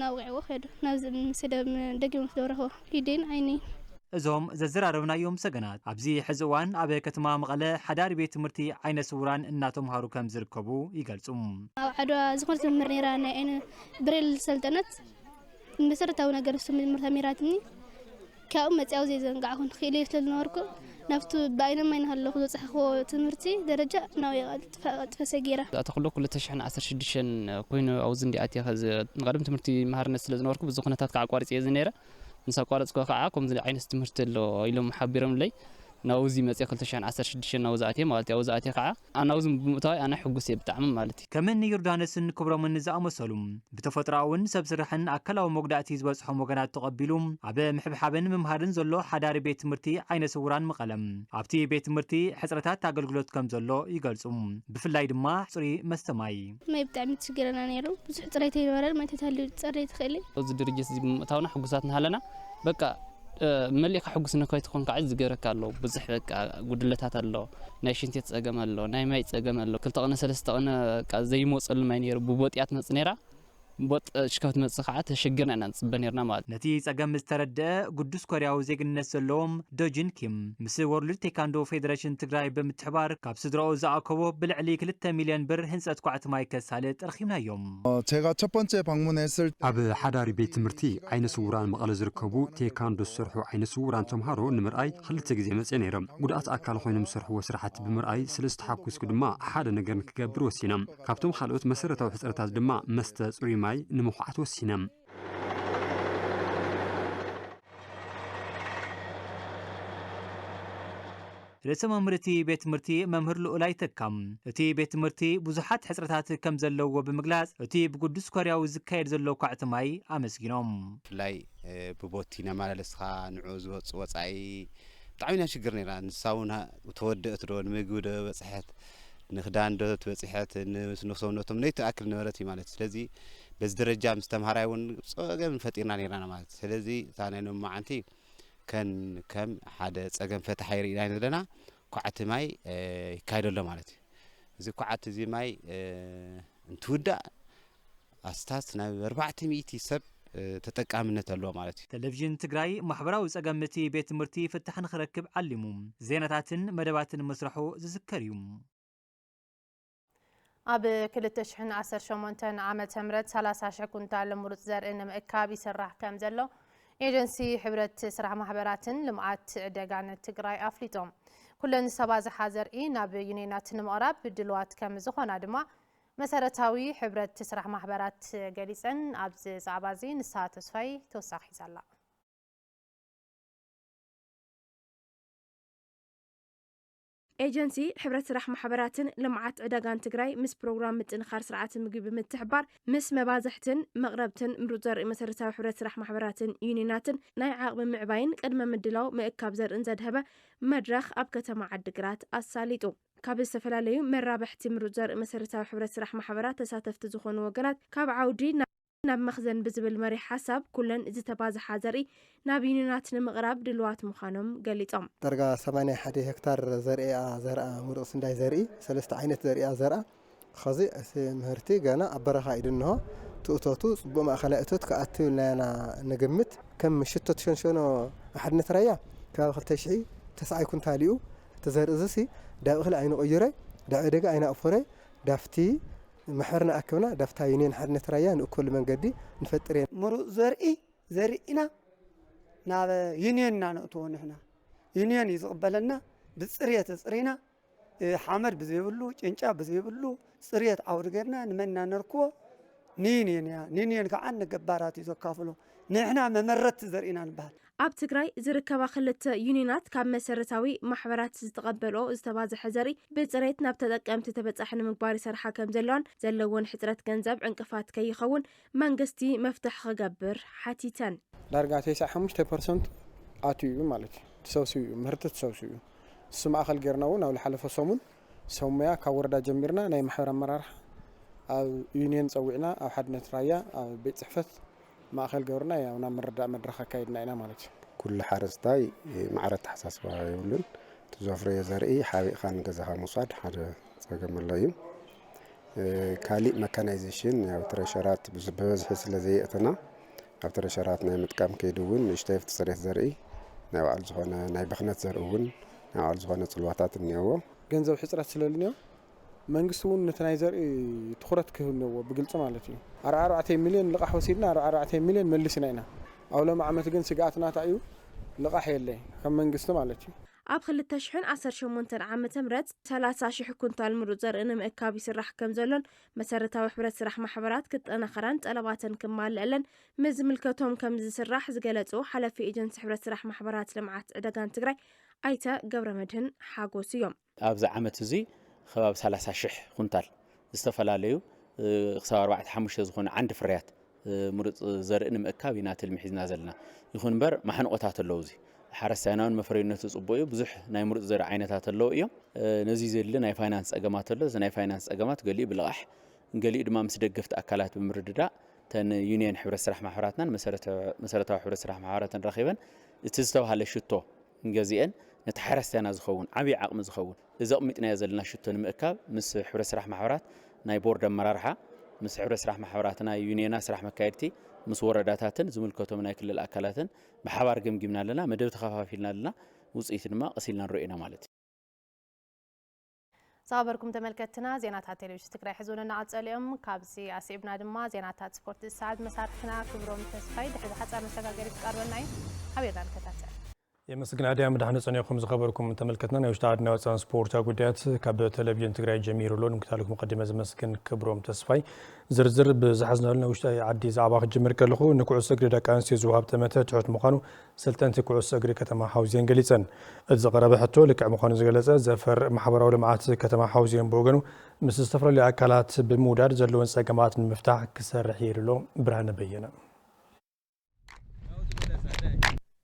ናውዕዎ ኸዱ ናብዚ ምስደብ ደጊሞ ስደብረኸ ኢደን ዓይኒ እዞም ዘዘራረብናዮም ሰገናት ኣብዚ ሕዚ እዋን ኣብ ከተማ መቐለ ሓዳሪ ቤት ትምህርቲ ዓይነ ስውራን እናተምሃሩ ከም ዝርከቡ ይገልጹ ኣብ ዓድዋ ዝኾነ ትምህር ነይራ ናይ ዓይነ ብሬል ሰልጠነት መሰረታዊ ነገር ትምህርታ ሜራትኒ ካብኡ መፅያው ዘይዘንጋዕኹን ክኢለ ስለዝነበርኩ ናብቱ በዓይነ ማይን ሃለኹ ዘፅሕኽዎ ትምህርቲ ደረጃ ናው ጥፈሰ ገይራ ኣተኽሎ 2016 ኮይኑ ኣብዚ እንዲኣትየ ንቀደም ትምህርቲ መሃርነት ስለዝነበርኩ ብዙ ኩነታት ከዓ ኣቋሪፀ እየ ዝነይረ ምስ ኣቋረፅኩ ከዓ ከምዚ ዓይነት ትምህርቲ ኣሎ ኢሎም ሓቢሮም ለይ ናውዚ መጽ 2016 ናውዛቴ ማለት ያው ዛቴ ከዓ ኣናውዝ ብምእታዊ ኣና ሕጉስ ብጣዕሚ ማለት ከመን ዮርዳኖስን ክብሮምን ዝኣመሰሉ ብተፈጥሮውን ሰብ ስራሕን ኣካላዊ መጉዳእቲ ዝበፅሖም ወገናት ተቐቢሉ ኣብ ምሕብሓብን ምምሃርን ዘሎ ሓዳሪ ቤት ትምህርቲ ዓይነ ስውራን መቐለም ኣብቲ ቤት ትምህርቲ ሕፅረታት ኣገልግሎት ከም ዘሎ ይገልጹ ብፍላይ ድማ ሕፅሪ መስተማይ ማይ ብጣዕሚ ትሽግረና ነይሩ ብዙሕ ፅሬት ይነበረን ማይ ተታልዩ ፅሬት ክእል እዚ ድርጅት እዚ ብምእታውና ሕጉሳት ንሃለና በቃ ملك حجز نكايت خون قاعد زجرك الله بزحك قدلتها الله ناشنتي تسجم الله نايمة تسجم الله كل تقنا سلسة أنا زي موصل المانير ببوت يات مصنيرة بوت شكوت مصخات شجرنا نصبنيرنا مال نتيجة أجمع مسترد قدوس كوريا وزيج الناس اللوم دوجين كيم مسور للتيكاندو فيدريشن تجراي بمتحبار كابس دراو زعكوا بالعلي 3 مليون بر هنسات قعت مايكس هالت رخيمنا يوم. 제가 첫 번째 방문했을 ኣብ ሓዳሪ ቤት ትምህርቲ ዓይነ ስውራን መቐለ ዝርከቡ ቴካንዶ ዝሰርሑ ዓይነ ስውራን ተምሃሮ ንምርኣይ ክልተ ግዜ መፅእ ነይሮም ጉድኣት ኣካል ኮይኖም ዝሰርሕዎ ስራሕቲ ብምርኣይ ስለስተ ሓኩስኩ ድማ ሓደ ነገር ንክገብር ወሲኖም ካብቶም ካልኦት መሰረታዊ ሕፅረታት ድማ መስተ ፅሩይ ማይ ንምኹዓት ወሲኖም ለሰማምርቲ ቤት ትምህርቲ መምህር ልኡላይ ተካም እቲ ቤት ትምህርቲ ብዙሓት ሕፅረታት ከም ዘለዎ ብምግላጽ እቲ ብቅዱስ ኮርያዊ ዝካየድ ዘሎ ኳዕቲ ማይ ኣመስጊኖም ፍላይ ብቦቲና ማለለስኻ ንዑ ዝወጽ ወጻኢ ብጣዕሚ ሽግር ነይራ ንሳውና ተወደእት ዶ ንምግቢ ዶ በጽሐት ንኽዳን ዶ ተበጽሐት ንሰውነቶም ነይ ተኣክል ነበረት ማለት ስለዚ በዚ ደረጃ ምስ ተምሃራይ እውን ጸገም ፈጢርና ነይራና ማለት ስለዚ ታናይኖም ማዓንቲ ከም ሓደ ጸገም ፈታሓይሪ ኢና ዘለና ኳዕቲ ማይ ይካይደሎ ማለት እዚ ኳዕቲ እዚ ማይ እንትውዳእ ኣስታስ ናብ 400 ሰብ ተጠቃምነት ኣሎ ማለት ቴሌቪዥን ትግራይ ማሕበራዊ ጸገምቲ ቤት ትምህርቲ ፍትሕ ንኽረክብ ዓሊሙ ዜናታትን መደባትን መስራሑ ዝዝከር እዩ ኣብ 2018 ዓመተ ምህረት 30,000 ኩንታል ምሩጽ ዘርኢ ንምእካብ ይስራሕ ከም ዘሎ ኤጀንሲ ሕብረት ስራሕ ማሕበራትን ልምዓት ዕደጋን ትግራይ ኣፍሊጦም ኩለን ሰባዝሓ ዘርኢ ናብ ዩኒየናት ንምቕራብ ድልዋት ከም ዝኾና ድማ መሰረታዊ ሕብረት ስራሕ ማሕበራት ገሊፀን ኣብዚ ዛዕባ እዚ ንሳ ተስፋይ ተወሳኺ ሒዛላ ኤጀንሲ ሕብረት ስራሕ ማሕበራትን ልምዓት ዕደጋን ትግራይ ምስ ፕሮግራም ምጥንኻር ስርዓት ምግቢ ብምትሕባር ምስ መባዝሕትን መቕረብትን ምሩጽ ዘርኢ መሰረታዊ ሕብረት ስራሕ ማሕበራትን ዩኒየናትን ናይ ዓቕሚ ምዕባይን ቅድመ ምድላው ምእካብ ዘርእን ዘድሃበ መድረኽ ኣብ ከተማ ዓዲግራት ኣሳሊጡ ካብ ዝተፈላለዩ መራብሕቲ ምሩጽ ዘርኢ መሰረታዊ ሕብረት ስራሕ ማሕበራት ተሳተፍቲ ዝኾኑ ወገናት ካብ ዓውዲ ናብ መኽዘን ብዝብል መሪ ሓሳብ ኩለን ዝተባዝሓ ዘርኢ ናብ ዩኒየናት ንምቕራብ ድልዋት ምዃኖም ገሊፆም ዳርጋ 81 ሄክታር ዘርአ ምሩጽ እንዳይ ዘርኢ ሰለስተ ዓይነት ዘርአ ዘርአ ኸዚ እቲ ምህርቲ ገና ኣብ በረኻ ኢድንሆ ትእቶቱ ጽቡቕ ማእኸላይ እቶት ከኣትው ለና ንግምት ከም ሽቶ ተሸንሸኖ ኣሓድነት ራያ ካብ 2009 ኩንታል እዩ ተዘርኢ እዚ ዳብ እኽሊ ኣይነ ቆይረ ዳብ ዕደጋ ኣይነ ኣፎረ ዳፍቲ محرنا أكمنا دفتا يونين حرنا تريان وكل من قدي نفترين مرو زرئنا ناب يونين نانوتون إحنا يونين يزقبلنا بسرية سرينا حمر بزيبلو إنشا بزيبلو سرية عورجرنا نمنا نركو نينين كأن جبارات يزكافلو نحنا ممرت زرئنا البال ኣብ ትግራይ ዝርከባ ክልተ ዩኒየናት ካብ መሰረታዊ ማሕበራት ዝተቐበልኦ ዝተባዝሐ ዘርኢ ብፅሬት ናብ ተጠቀምቲ ተበጻሒ ንምግባር ይሰርሓ ከም ዘለዎን ዘለዎን ሕፅረት ገንዘብ ዕንቅፋት ከይኸውን መንግስቲ መፍትሕ ክገብር ሓቲተን ዳርጋ 95% ኣትዩ ማለት ተሰብሲቡ ምህርቲ ተሰብሲቡ እሱ ማእኸል ጌርና እውን ኣብ ዝሓለፈ ሰሙን ሰሙያ ካብ ወረዳ ጀሚርና ናይ ማሕበር ኣመራርሓ ኣብ ዩኒየን ፀዊዕና ኣብ ሓድነት ራያ ኣብ ቤት ፅሕፈት ማእኸል ገርና ያውና መረዳእ መድረኽ ኣካይድና ኢና ማለት እዩ ኩሉ ሓረስታይ ማዕረ ተሓሳስባ ይብሉን ተዘፍረየ ዘርኢ ሓቢእኻ ንገዛኻ ምውሳድ ሓደ ፀገም ኣሎ እዩ ካሊእ መካናይዜሽን ያው ትሬሸራት ብበዝሒ ስለዘይእትና ኣብ ትሬሸራት ናይ ምጥቃም ከይዱ እውን ንእሽተይ ፍፅሬት ዘርኢ ናይ ባዕሉ ዝኾነ ናይ ብኽነት ዘርኢ እውን ናይ ባዕሉ ዝኾነ ፅልዋታት እኒአዎ ገንዘብ ሕፅረት ስለልኒዮ መንግስት እውን ነቲ ናይ ዘርኢ ትኩረት ክህብዎ ብግልጽ ማለት እዩ 44 ሚልዮን ልቃሕ ወሲድና 44 ሚልዮን መሊስና ኢና ኣብ ሎም ዓመት ግን ስጋኣትና እንታይ እዩ ልቃሕ የለ ከም መንግስቲ ማለት እዩ ኣብ 2018 ዓመተ ምህረት 30,000 ኩንታል ምሩፅ ዘርኢ ንምእካብ ይስራሕ ከም ዘሎን መሰረታዊ ሕብረት ስራሕ ማሕበራት ክጠናኸራን ጠለባትን ክማልአለን ምስ ዝምልከቶም ከም ዝስራሕ ዝገለጹ ሓላፊ ኤጀንሲ ሕብረት ስራሕ ማሕበራት ልምዓት ዕደጋን ትግራይ ኣይተ ገብረመድህን ሓጎስ እዮም። ኣብዚ ዓመት እዚ ከባቢ 30,000 ኩንታል ዝተፈላለዩ ክሳብ 4-5 ዝኾኑ ዓንዲ ፍርያት ምሩፅ ዘርኢ ንምእካብ ኢና ትልሚ ሒዝና ዘለና ይኹን እምበር ማሕንቆታት ኣለዉ እዚ ሓረስታይናውን መፍረይነቱ ጽቡቕ እዩ ብዙሕ ናይ ምሩፅ ዘርኢ ዓይነታት ኣለዉ እዮም ነዚ ዘድሊ ናይ ፋይናንስ ጸገማት ኣሎ እዚ ናይ ፋይናንስ ጸገማት ገሊኡ ብልቓሕ ገሊኡ ድማ ምስ ደገፍቲ ኣካላት ብምርድዳእ ተን ዩኒየን ሕብረት ስራሕ ማሕበራትናን መሰረታዊ ሕብረት ስራሕ ማሕበራትን ረኺበን እቲ ዝተባሃለ ሽቶ ገዚአን ነቲ ሓረስታይና ዝኸውን ዓብዪ ዓቕሚ ዝኸውን እዚ ኣቕሚጥናዮ ዘለና ሽቶ ንምእካብ ምስ ሕብረት ስራሕ ማሕበራት ናይ ቦርድ ኣመራርሓ ምስ ሕብረት ስራሕ ማሕበራትና ዩኒየና ስራሕ መካየድቲ ምስ ወረዳታትን ዝምልከቶም ናይ ክልል ኣካላትን ብሓባር ገምጊምና ኣለና መደብ ተኸፋፊልና ኣለና ውጽኢት ድማ ቀሲልና ንሪኢና ማለት እዩ صابركم تملكتنا زيناتات تلفزيون تግራይ ሕዙንና ኣጸልዮም ካብዚ ኣስዒብና ድማ ዜናታት ስፖርት ሰዓት መሳርሕና ክብሮም ተስፋይ ድሕሪ ሓፃር መሰጋገሪ ይቀርበልና እዩ ሓቢርና ንከታተል የመስግና ዲያ መድኃነ ጸኒኹም ዝኸበርኩም ተመልከትና ናይ ውሽጣ አድና ወጻን ስፖርት ጉዳያት ካብ ቴሌቪዥን ትግራይ ጀሚሩሎ ንምክታልኩ መቀደመ ዝመስግን ክብሮም ተስፋይ ዝርዝር ብዝሓዝናልና ውሽጣ ዓዲ ዛዕባ ክጅምር ከለኹ ንኩዕሶ እግሪ ደቂ ኣንስትዮ ዝወሃብ ተመተ ትሑት ምዃኑ ሰልጠንቲ ኩዕሶ እግሪ ከተማ ሓውዜን ገሊፀን እቲ ዝቐረበ ሕቶ ልክዕ ምዃኑ ዝገለጸ ዘፈር ማሕበራዊ ልምዓት ከተማ ሓውዜን ብወገኑ ምስ ዝተፈላለዩ ኣካላት ብምውዳድ ዘለዎን ጸገማት ንምፍታሕ ክሰርሕ ይርሎ ብርሃነ በየነ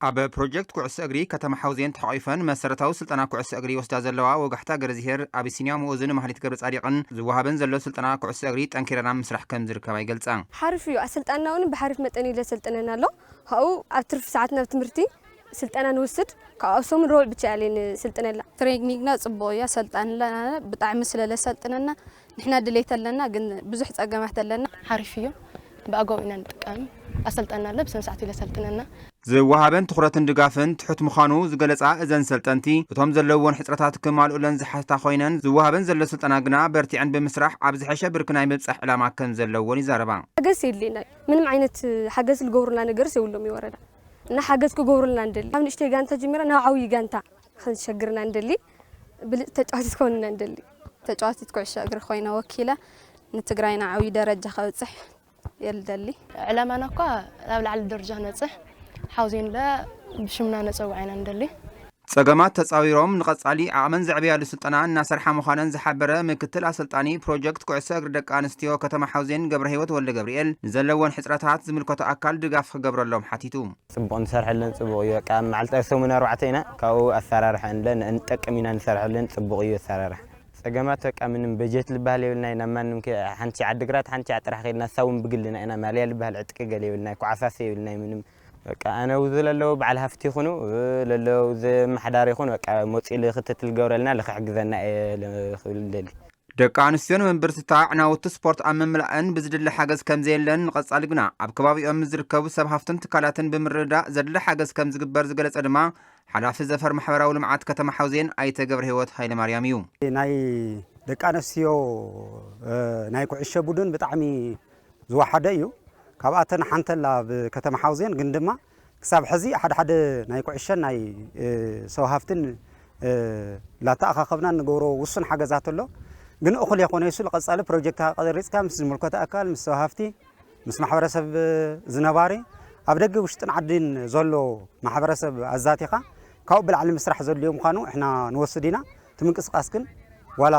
ኣብ ፕሮጀክት ኩዕሶ እግሪ ከተማ ሓውዜን ተሓቂፈን መሰረታዊ ስልጠና ኩዕሶ እግሪ ወስዳ ዘለዋ ወጋሕታ ገረዚሄር አቢሲኒያ ሙእዝን ማህሊት ገብረ ጻዲቅን ዝወሃበን ዘሎ ስልጠና ኩዕሶ እግሪ ጠንኪረና ምስራሕ ከም ዝርከባ ይገልጻ ሓሪፍ እዩ ኣሰልጣናውን ብሓሪፍ መጠን ኢለ ሰልጥነና ኣሎ ካብኡ ኣብ ትርፍ ሰዓት ናብ ትምህርቲ ስልጠና ንወስድ ካብኣሶም ሮል ብቻ ያለን ስልጠነላ ትሬኒንግና ጽቡቕ እያ ሰልጣንና ብጣዕሚ ስለለ ሰልጥነና ንሕና ድሌት ኣለና ግን ብዙሕ ጸገማት ኣለና ሓሪፍ እዩ ብኣገው ኢና ንጥቀም ኣሰልጠና ኣሎ ብስነ ስርዓት ኢለ ሰልጥነና ዝወሃበን ትኹረትን ድጋፍን ትሑት ምዃኑ ዝገለጻ እዘን ሰልጠንቲ እቶም ዘለዎን ሕፅረታት ክማልኡለን ዝሓታ ኮይነን ዝወሃበን ዘሎ ስልጠና ግና በርቲዐን ብምስራሕ ኣብ ዝሐሸ ብርኪ ናይ ምብጻሕ ዕላማ ከም ዘለዎን ይዛረባ ሓገዝ የድልየና ምንም ዓይነት ሓገዝ ዝገብሩልና ነገርስ የብሎም ይወረዳ እና ሓገዝ ክገብሩልና እንደሊ ኣብ ንእሽተይ ጋንታ ጀሚራ ናብ ዓብዪ ጋንታ ክንሸግርና እንደሊ ብልጥ ተጫዋቲት ክኾንና እንደሊ ተጫዋቲት ኩዕሶ እግሪ ኮይና ወኪላ ንትግራይና ዓብዪ ደረጃ ከብፅሕ يلدلي علمانا كا لا على الدرجة نصح حاوزين لا بشمنا نصوعنا ندلي ጸገማት ተጻዊሮም ንቐጻሊ ዓመን ዘዕብያሉ ስልጠና እናሰርሓ ምዃነን ዝሓበረ ምክትል ኣሰልጣኒ ፕሮጀክት ኩዕሶ እግሪ ደቂ ኣንስትዮ ከተማ ሓውዜን ገብረ ህይወት ወልደ ገብርኤል ንዘለዎን ሕፅረታት ዝምልከቶ ኣካል ድጋፍ ክገብረሎም ሓቲቱ ጽቡቕ ንሰርሐለን ጽቡቕ እዩ በቃ መዓልታዊ ሰሙን 4 ኢና ካብኡ ኣሰራርሓ እንጠቅም ኢና ንሰርሐለን ጽቡቕ እዩ ኣሰራርሓ ጸገማት በቃ ምንም በጀት ልባህል ይብልና ኢና ማንም ሓንቲ ዓድግራት ሓንቲ ጥራሕ ኸይድና ሳውን ብግልና ኢና ማልያ ልባህል ዕጥቂ ገለ ይብልና ኩዓሳስ ይብልና ምንም በቃ ኣነ ውዝለለው በዓል ሃፍቲ ይኹኑ ለለው ዝመሓዳር ይኹን በቃ ሞጺል ክትትል ገብረልና ለክሕግዘና ክብል ደሊ ደቂ ኣንስትዮን መንበርትታ ዕናውቲ ስፖርት ኣብ መምላእን ብዝድሊ ሓገዝ ከም ዘየለን ንቐጻሊ ግና ኣብ ከባቢኦም ዝርከቡ ሰብ ሃፍትን ትካላትን ብምርዳእ ዘድሊ ሓገዝ ከም ዝግበር ዝገለጸ ድማ ሓላፊ ዘፈር ማሕበራዊ ልምዓት ከተማ ሓውዜን ኣይተ ገብረ ህይወት ሃይለ ማርያም እዩ ናይ ደቂ ኣንስትዮ ናይ ኩዕሶ ቡድን ብጣዕሚ ዝወሓደ እዩ ካብኣተን ሓንተላ ብከተማ ሓውዜን ግን ድማ ክሳብ ሕዚ ሓደ ናይ ኩዕሾን ናይ ሰው ሃፍትን ላተኣኻኸብና ንገብሮ ውሱን ሓገዛት ኣሎ ግን እኹል የኾነ ይሱ ዝቐጻሊ ፕሮጀክት ቀሪጽካ ምስ ዝምልከቶ ኣካል ምስ ሰው ሃፍቲ ምስ ማሕበረሰብ ዝነባሪ ኣብ ደገ ውሽጥን ዓድን ዘሎ ማሕበረሰብ ኣዛቲኻ ካብኡ ብላዕሊ ምስራሕ ዘድልዮ ምዃኑ እሕና ንወስድ ኢና እቲ ምንቅስቓስ ግን ዋላ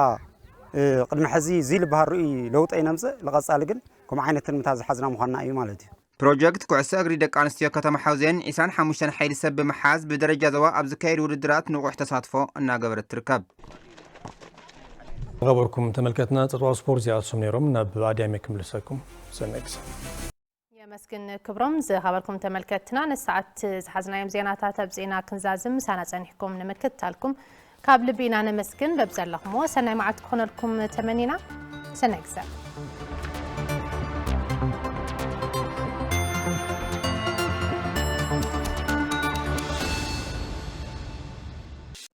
ቅድሚ ሕዚ እዚ ልባህር ርኡይ ለውጢ ይነምፅእ ዝቐጻሊ ግን ከምኡ ዓይነት ትልምታት ዝሓዝና ምዃንና እዩ ማለት እዩ ፕሮጀክት ኩዕሶ እግሪ ደቂ ኣንስትዮ ከተማ ሓውዜን 25 ሓይሊ ሰብ ብምሓዝ ብደረጃ ዞባ ኣብ ዝካየዱ ውድድራት ንቑሕ ተሳትፎ እናገበረት ትርከብ خبركم تملكتنا تطوع سبورت زيادتهم نيروم ناب أديامكم لساكم سنكس يمسكن كبرم خبركم تملكتنا نسعت حزنا يوم زيناتات بزينا كنزازم سنة سنحكم نمكت تالكم قبل بينا نمسكن ببزلكم وسنة معتكم لكم تمنينا سنكس